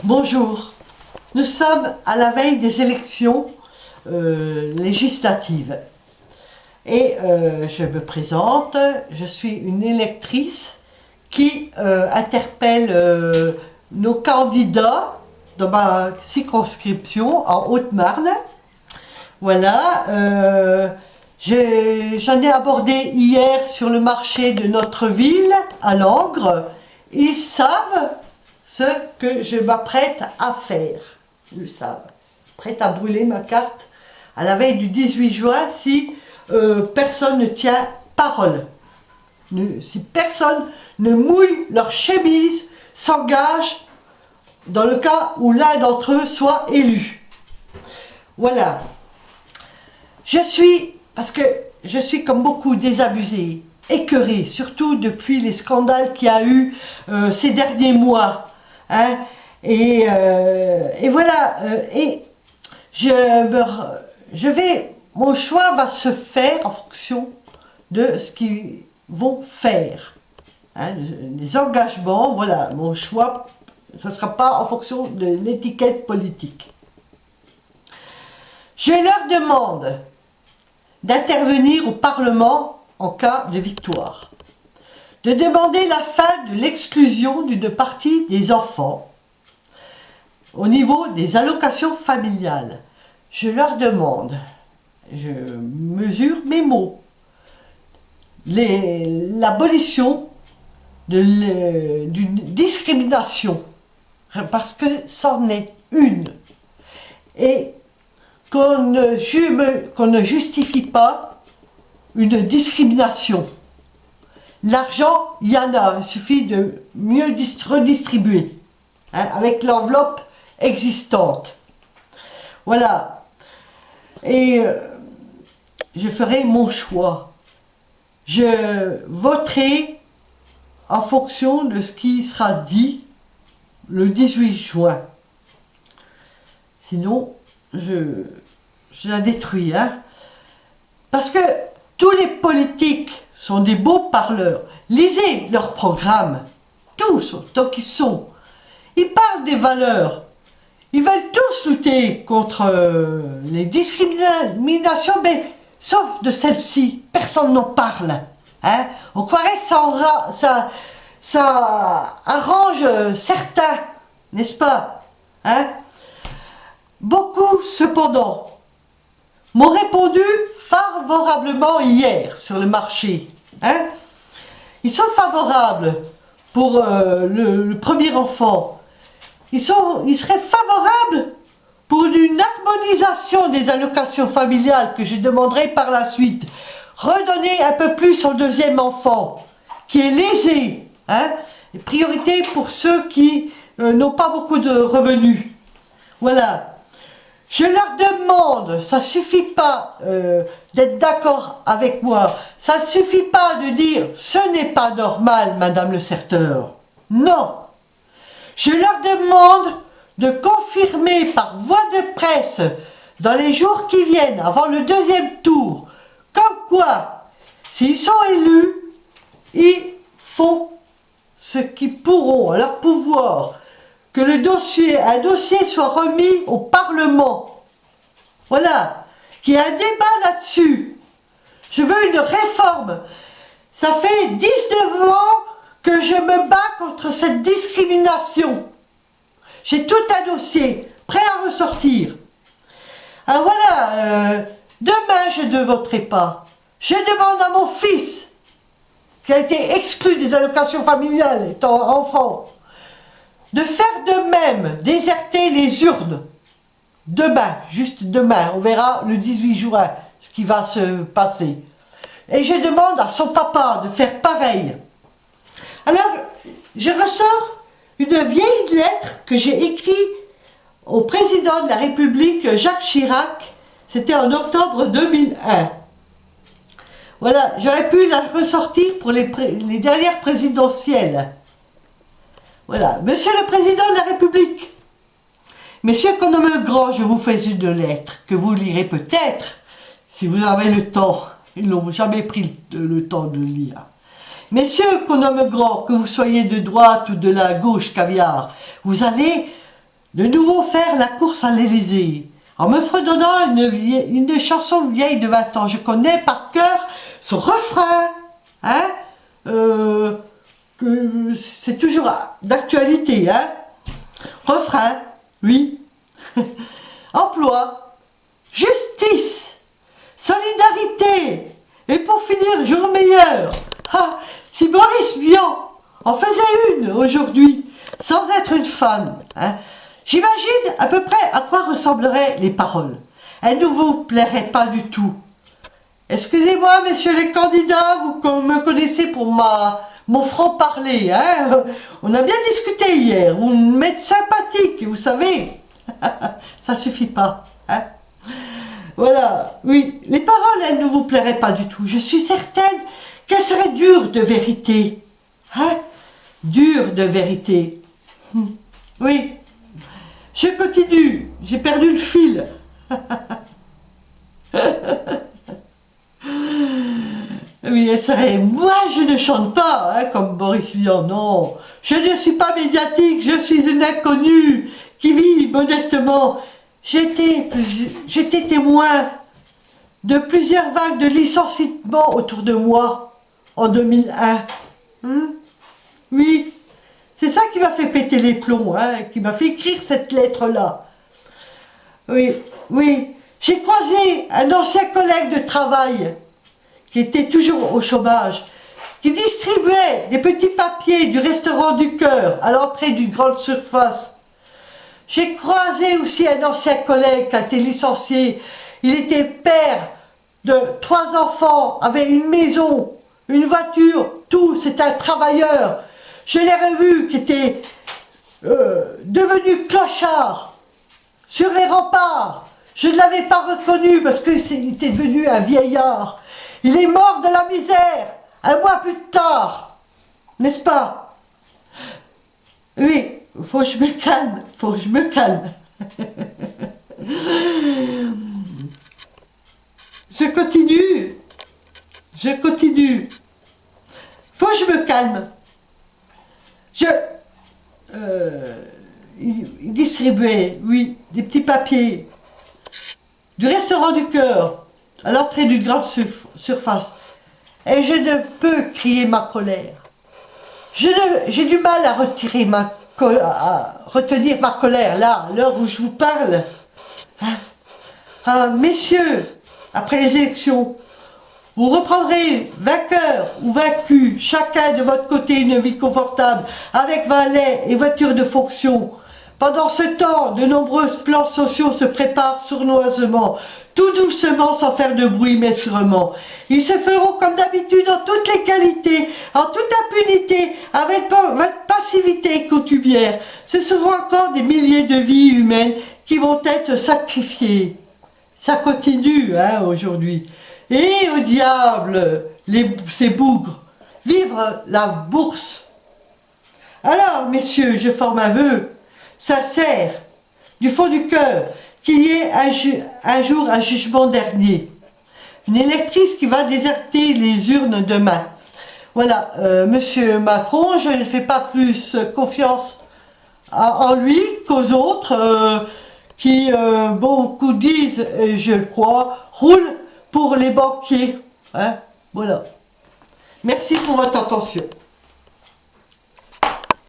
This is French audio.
Bonjour, nous sommes à la veille des élections législatives et je me présente, je suis une électrice qui interpelle nos candidats dans ma circonscription en Haute-Marne. Voilà, j'en ai abordé hier sur le marché de notre ville, à Langres. Ils savent ce que je m'apprête à faire. Ils savent. Prête à brûler ma carte à la veille du 18 juin si personne ne tient parole. Si personne ne mouille leur chemise, s'engage dans le cas où l'un d'entre eux soit élu. Voilà. Parce que je suis comme beaucoup désabusée, écœurée, surtout depuis les scandales qu'il y a eu ces derniers mois. Hein, et voilà, mon choix va se faire en fonction de ce qu'ils vont faire. Hein, les engagements, voilà, mon choix, ce ne sera pas en fonction de l'étiquette politique. Je leur demande d'intervenir au Parlement en cas de victoire, de demander la fin de l'exclusion d'une partie des enfants au niveau des allocations familiales. Je leur demande, je mesure mes mots, l'abolition d'une discrimination, parce que c'en est une, et qu'on ne justifie pas une discrimination. L'argent, il y en a, il suffit de mieux redistribuer, hein, avec l'enveloppe existante. Voilà. Et je ferai mon choix. Je voterai en fonction de ce qui sera dit le 18 juin. Sinon, je la détruis. Hein. Parce que tous les politiques sont des beaux parleurs. Lisez leurs programmes. Tous, autant qu'ils sont. Ils parlent des valeurs. Ils veulent tous lutter contre les discriminations, mais sauf de celles-ci. Personne n'en parle. Hein. On croirait que ça arrange certains, n'est-ce pas, hein. Beaucoup, cependant, m'ont répondu favorablement hier sur le marché. Hein. Ils sont favorables pour le premier enfant. Ils seraient favorables pour une harmonisation des allocations familiales que je demanderai par la suite. Redonner un peu plus au deuxième enfant, qui est lésé. Hein. Et priorité pour ceux qui n'ont pas beaucoup de revenus. Voilà. Je leur demande, ça ne suffit pas d'être d'accord avec moi, ça ne suffit pas de dire « ce n'est pas normal, Madame le Serteur ». Non. Je leur demande de confirmer par voie de presse dans les jours qui viennent, avant le deuxième tour, comme quoi, s'ils sont élus, ils font ce qu'ils pourront à leur pouvoir, que un dossier soit remis au Parlement. Voilà, qu'il y ait un débat là-dessus. Je veux une réforme. Ça fait 19 ans que je me bats contre cette discrimination. J'ai tout un dossier prêt à ressortir. Ah voilà, demain je ne voterai pas. Je demande à mon fils, qui a été exclu des allocations familiales étant enfant, de faire de même, déserter les urnes. Demain, juste demain, on verra le 18 juin ce qui va se passer. Et je demande à son papa de faire pareil. Alors, je ressors une vieille lettre que j'ai écrite au président de la République, Jacques Chirac. C'était en octobre 2001. Voilà, j'aurais pu la ressortir pour les dernières présidentielles. Voilà, Monsieur le Président de la République, Monsieur Conomegrand, je vous fais une lettre que vous lirez peut-être, si vous avez le temps. Ils n'ont jamais pris le temps de lire. Messieurs Conomegrand, que vous soyez de droite ou de la gauche caviar, vous allez de nouveau faire la course à l'Élysée, en me fredonnant une chanson vieille de 20 ans. Je connais par cœur son refrain, hein, que c'est toujours d'actualité, hein. Refrain, oui. Emploi, justice, solidarité, et pour finir, jour meilleur. Ah, si Boris Vian en faisait une aujourd'hui, sans être une fan, hein, j'imagine à peu près à quoi ressembleraient les paroles. Elles ne vous plairaient pas du tout. Excusez-moi, messieurs les candidats, vous me connaissez pour mon franc-parler, hein. On a bien discuté hier, vous m'êtes sympathique, vous savez. Ça suffit pas, hein. Voilà, oui, les paroles, elles ne vous plairaient pas du tout. Je suis certaine qu'elles seraient dures de vérité. Hein? Dures de vérité. Oui, je continue, j'ai perdu le fil. Oui, elle serait... Moi, je ne chante pas, hein, comme Boris Vian, non. Je ne suis pas médiatique, je suis une inconnue qui vit modestement. J'étais témoin de plusieurs vagues de licenciements autour de moi en 2001. Oui, c'est ça qui m'a fait péter les plombs, hein, qui m'a fait écrire cette lettre-là. Oui, oui. J'ai croisé un ancien collègue de travail qui était toujours au chômage, qui distribuait des petits papiers du restaurant du cœur à l'entrée d'une grande surface. J'ai croisé aussi un ancien collègue qui a été licencié. Il était père de 3 enfants, avait une maison, une voiture, tout. C'était un travailleur. Je l'ai revu qui était devenu clochard sur les remparts. Je ne l'avais pas reconnu parce qu'il était devenu un vieillard. Il est mort de la misère un mois plus tard, n'est-ce pas? Oui, faut que je me calme, faut que je me calme. Je continue. Faut que je me calme. Il distribuait, oui, des petits papiers du restaurant du cœur à l'entrée d'une grande surface. Et je ne peux crier ma colère. J'ai du mal à retenir ma colère, là, à l'heure où je vous parle. Messieurs, après les élections, vous reprendrez vainqueur ou vaincu, chacun de votre côté une vie confortable, avec valet et voiture de fonction. Pendant ce temps, de nombreux plans sociaux se préparent sournoisement, tout doucement, sans faire de bruit, mais sûrement. Ils se feront comme d'habitude en toutes les qualités, en toute impunité, avec votre passivité coutumière. Ce seront encore des milliers de vies humaines qui vont être sacrifiées. Ça continue, hein, aujourd'hui. Et au diable, ces bougres, vivre la bourse. Alors, messieurs, je forme un vœu sincère, du fond du cœur, qu'il y ait un jour un jugement dernier. Une électrice qui va déserter les urnes demain. Voilà, monsieur Macron, je ne fais pas plus confiance en lui qu'aux autres qui, beaucoup disent, et je le crois, roulent pour les banquiers. Hein, voilà. Merci pour votre attention.